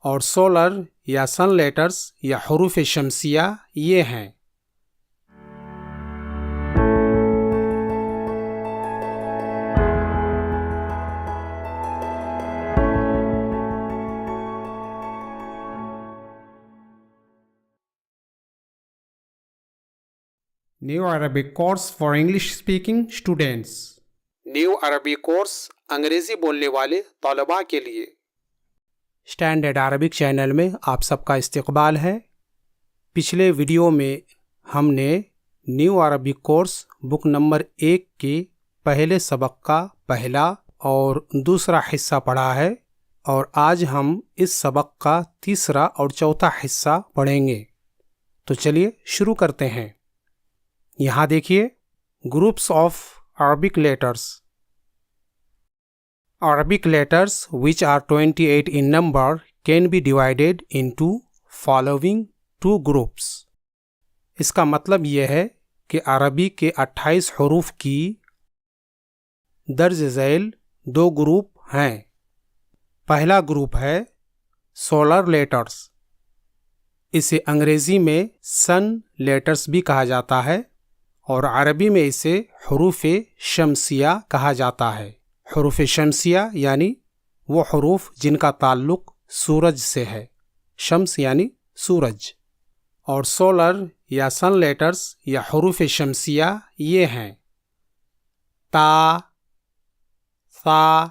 اور سولر یا سن لیٹرز یا حروف شمسیہ یہ ہیں. New Arabic course for English speaking students. New عربی کورس انگریزی بولنے والے طلباء کے لیے. اسٹینڈرڈ عربک چینل میں آپ سب کا استقبال ہے. پچھلے ویڈیو میں ہم نے new Arabic course book number 1 کے پہلے سبق کا پہلا اور دوسرا حصہ پڑھا ہے، اور آج ہم اس سبق کا تیسرا اور چوتھا حصہ پڑھیں گے. تو چلیے شروع کرتے ہیں. یہاں دیکھیے groups of Arabic letters. Arabic letters which are 28 in number can be divided into following two groups. اس کا مطلب یہ ہے کہ عربی کے 28 حروف کی درج ذیل 2 گروپ ہیں. پہلا گروپ ہے سولر لیٹرز. اسے انگریزی میں سن لیٹرز بھی کہا جاتا ہے، اور عربی میں اسے حروف شمسیہ کہا جاتا ہے. حروف شمسیہ یعنی وہ حروف جن کا تعلق سورج سے ہے. شمس یعنی سورج. اور سولر یا سن لیٹرز یا حروف شمسیہ یہ ہیں: تا، ثا،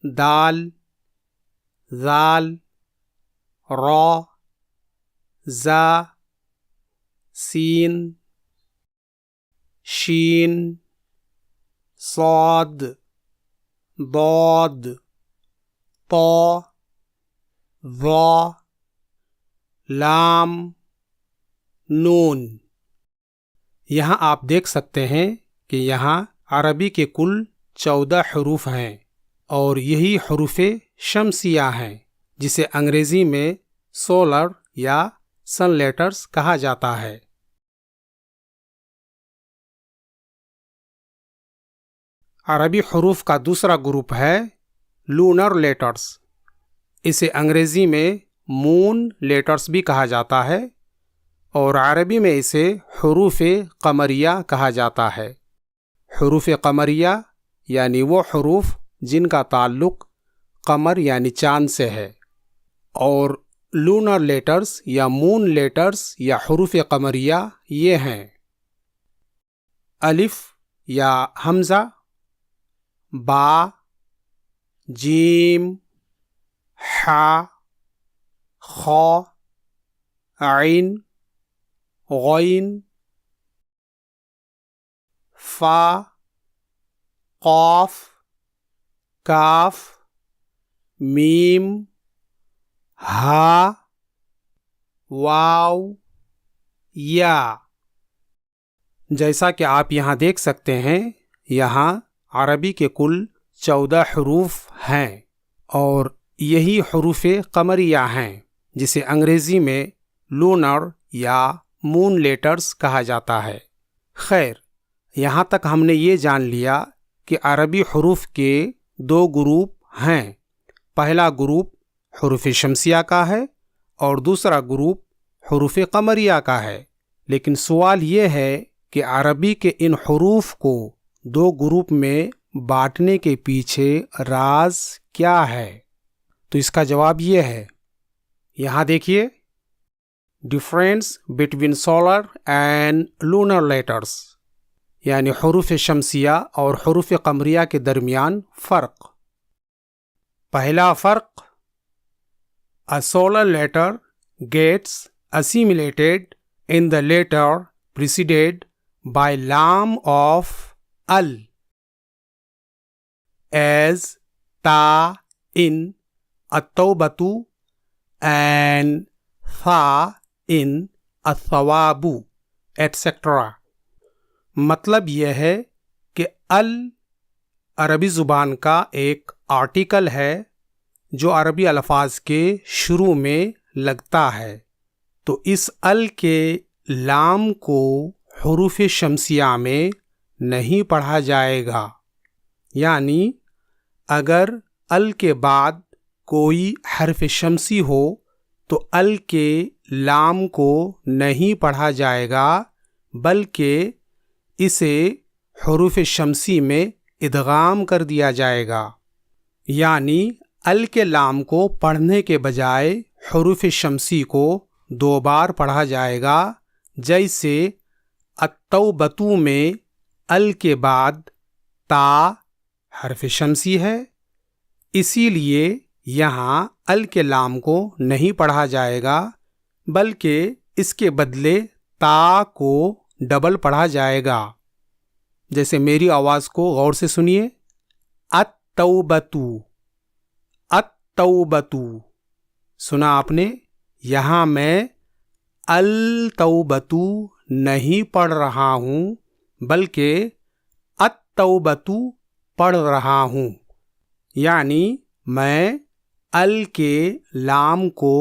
دال، ذال، را، زا، سین، شین، صاد، ضاد، طا، ظا، لام، نون. یہاں آپ دیکھ سکتے ہیں کہ یہاں عربی کے کل 14 حروف ہیں، اور یہی حروف شمسیہ ہیں جسے انگریزی میں سولر یا سن لیٹرز کہا جاتا ہے. عربی حروف کا دوسرا گروپ ہے لونر لیٹرز. اسے انگریزی میں مون لیٹرز بھی کہا جاتا ہے، اور عربی میں اسے حروف قمریہ کہا جاتا ہے. حروف قمریہ یعنی وہ حروف جن کا تعلق قمر یعنی چاند سے ہے. اور لونر لیٹرز یا مون لیٹرز یا حروف قمریہ یہ ہیں: الف یا حمزہ، با، جیم، حا، خا، عین، غین، فا، قاف، کاف، میم، ہا، واو، یا. جیسا کہ آپ یہاں دیکھ سکتے ہیں، یہاں عربی کے کل 14 حروف ہیں، اور یہی حروف قمریہ ہیں جسے انگریزی میں لونر یا مون لیٹرز کہا جاتا ہے. خیر، یہاں تک ہم نے یہ جان لیا کہ عربی حروف کے 2 گروپ ہیں. پہلا گروپ حروف شمسیہ کا ہے، اور دوسرا گروپ حروف قمریہ کا ہے. لیکن سوال یہ ہے کہ عربی کے ان حروف کو 2 گروپ میں بانٹنے کے پیچھے راز کیا ہے؟ تو اس کا جواب یہ ہے. یہاں دیکھیے difference between solar and lunar letters, یعنی حروف شمسیہ اور حروف قمریہ کے درمیان فرق. پہلا فرق: A solar letter gets assimilated in the letter preceded by lam of al, as ta in at-tawbatu and tha in at-thawabu, etc. مطلب یہ ہے کہ ال عربی زبان کا ایک آرٹیکل ہے جو عربی الفاظ کے شروع میں لگتا ہے. تو اس ال کے لام کو حروف شمسیہ میں نہیں پڑھا جائے گا. یعنی اگر ال کے بعد کوئی حرف شمسی ہو تو ال کے لام کو نہیں پڑھا جائے گا بلکہ اسے حروف شمسی میں ادغام کر دیا جائے گا، یعنی ال کے لام کو پڑھنے کے بجائے حروف شمسی کو 2 بار پڑھا جائے گا، جیسے التوبۃ میں ال کے بعد تا حرف شمسی ہے، اسی لیے یہاں ال کے لام کو نہیں پڑھا جائے گا بلکہ اس کے بدلے تا کو ڈبل پڑھا جائے گا۔ جیسے میری آواز کو غور سے سنیے، التوبۃ، التوبۃ، سنا آپ نے؟ یہاں میں التوبۃ نہیں پڑھ رہا ہوں بلکہ التوبۃ پڑھ رہا ہوں، یعنی میں ال کے لام کو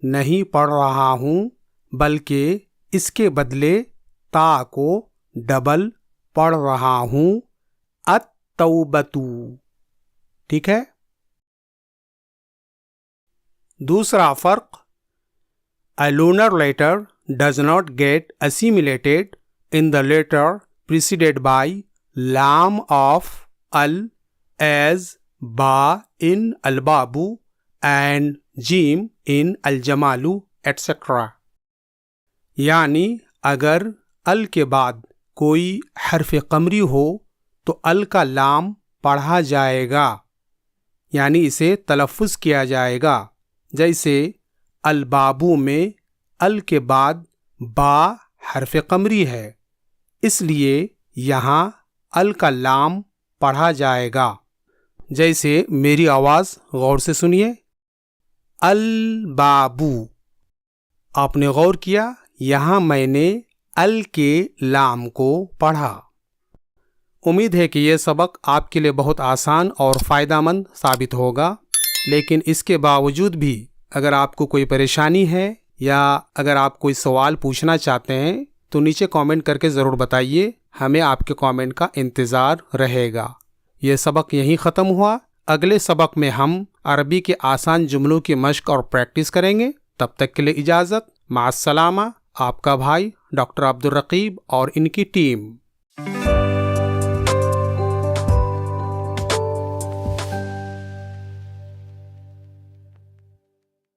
نہیں پڑھ رہا ہوں بلکہ اس کے بدلے تا کو ڈبل پڑھ رہا ہوں، التوبۃ۔ ٹھیک ہے؟ دوسرا فرق، a lunar letter does not get assimilated in the letter preceded by lam of al as ba in al-babu and jim in al-jamalu etc. یعنی اگر ال کے بعد کوئی حرف قمری ہو تو ال کا لام پڑھا جائے گا، یعنی اسے تلفظ کیا جائے گا، جیسے البابو میں ال کے بعد با حرف قمری ہے، اس لیے یہاں ال کا لام پڑھا جائے گا۔ جیسے میری آواز غور سے سنیے، البابو۔ آپ نے غور کیا، یہاں میں نے ال کے لام کو پڑھا۔ امید ہے کہ یہ سبق آپ کے لیے بہت آسان اور فائدہ مند ثابت ہوگا، لیکن اس کے باوجود بھی اگر آپ کو کوئی پریشانی ہے یا اگر آپ کوئی سوال پوچھنا چاہتے ہیں تو نیچے کامنٹ کر کے ضرور بتائیے، ہمیں آپ کے کامنٹ کا انتظار رہے گا۔ یہ سبق یہیں ختم ہوا، اگلے سبق میں ہم عربی کے آسان جملوں کی مشق اور پریکٹس کریں گے۔ تب تک کے لیے اجازت، مع السلامہ، آپ کا بھائی ڈاکٹر عبدالرقیب اور ان کی ٹیم۔